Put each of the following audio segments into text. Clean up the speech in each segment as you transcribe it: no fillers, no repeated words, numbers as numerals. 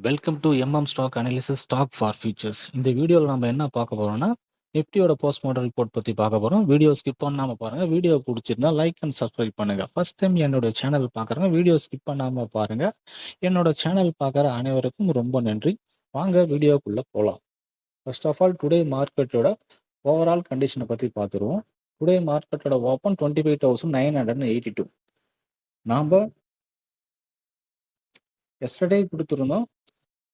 Welcome to stock analysis stock for futures. இந்த வீடியோவில் நம்ம என்ன பார்க்க போறோம்னா நிஃப்டியோட போஸ்ட் மார்டம் ரிப்போர்ட் பற்றி பார்க்க போகிறோம். வீடியோ ஸ்கிப் பண்ணாமல் பாருங்கள். வீடியோ பிடிச்சிருந்தா லைக் அண்ட் சப்ஸ்கிரைப் பண்ணுங்கள். ஃபர்ஸ்ட் டைம் என்னோட சேனல் பார்க்குறேங்க, வீடியோ ஸ்கிப் பண்ணாமல் பாருங்கள். என்னோட சேனல் பார்க்குற அனைவருக்கும் ரொம்ப நன்றி. வாங்க வீடியோக்குள்ளே போகலாம். ஃபர்ஸ்ட் ஆஃப் ஆல் டுடே மார்க்கெட்டோட ஓவரால் கண்டிஷனை பற்றி பார்த்துருவோம். டுடே மார்க்கெட்டோட ஓப்பன் 25,982. நாம் எஸ்டர்டே கொடுத்துருந்தோம்.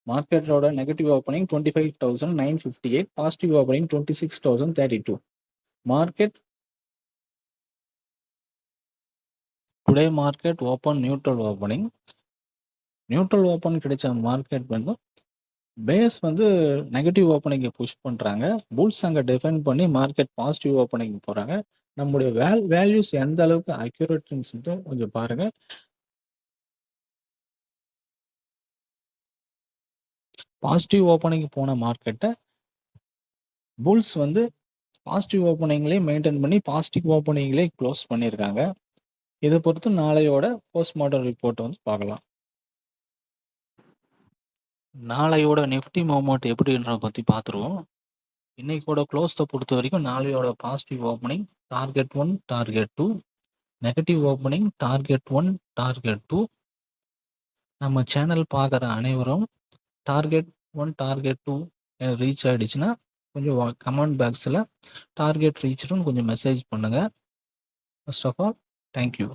மார்க்கெட்டோட negative opening 25,958, positive opening 26,032. Market today market open neutral opening. Neutral open கிடைச்ச மார்க்கெட் வந்து பேஸ் வந்து நெகட்டிவ் ஓப்பனிங்கை புஷ் பண்ணுறாங்க. புல்ஸ் அங்கே டிஃபெண்ட் பண்ணி மார்க்கெட் பாசிட்டிவ் ஓப்பனிங் போகிறாங்க. நம்முடைய வேல்யூஸ் எந்த அளவுக்கு அக்யூரேட்னு சொல்லிட்டு கொஞ்சம் பாருங்கள். பாசிட்டிவ் ஓப்பனிங் போன மார்க்கெட்டை புல்ஸ் வந்து பாசிட்டிவ் ஓப்பனிங்லேயே மெயின்டைன் பண்ணி பாசிட்டிவ் ஓப்பனிங்லேயே க்ளோஸ் பண்ணியிருக்காங்க. இதை பொறுத்து நாளையோட போஸ்ட்மார்ட்டம் ரிப்போர்ட் வந்து பார்க்கலாம். நாளையோட நிஃப்டி மூவ்மெண்ட் எப்படின்றத பற்றி பார்த்துருவோம். இன்னைக்கோட க்ளோஸை பொறுத்த வரைக்கும் நாளையோட positive opening target 1, target 2, negative opening target 1, target 2. நம்ம சேனல் பார்க்குற அனைவரும் டார்கெட் 1, டார்கெட் 2 ரீச் ஆகிடுச்சுன்னா கொஞ்சம் கமெண்ட் பாக்ஸில் டார்கெட் ரீச்னு கொஞ்சம் மெசேஜ் பண்ணுங்கள். First of all thank you.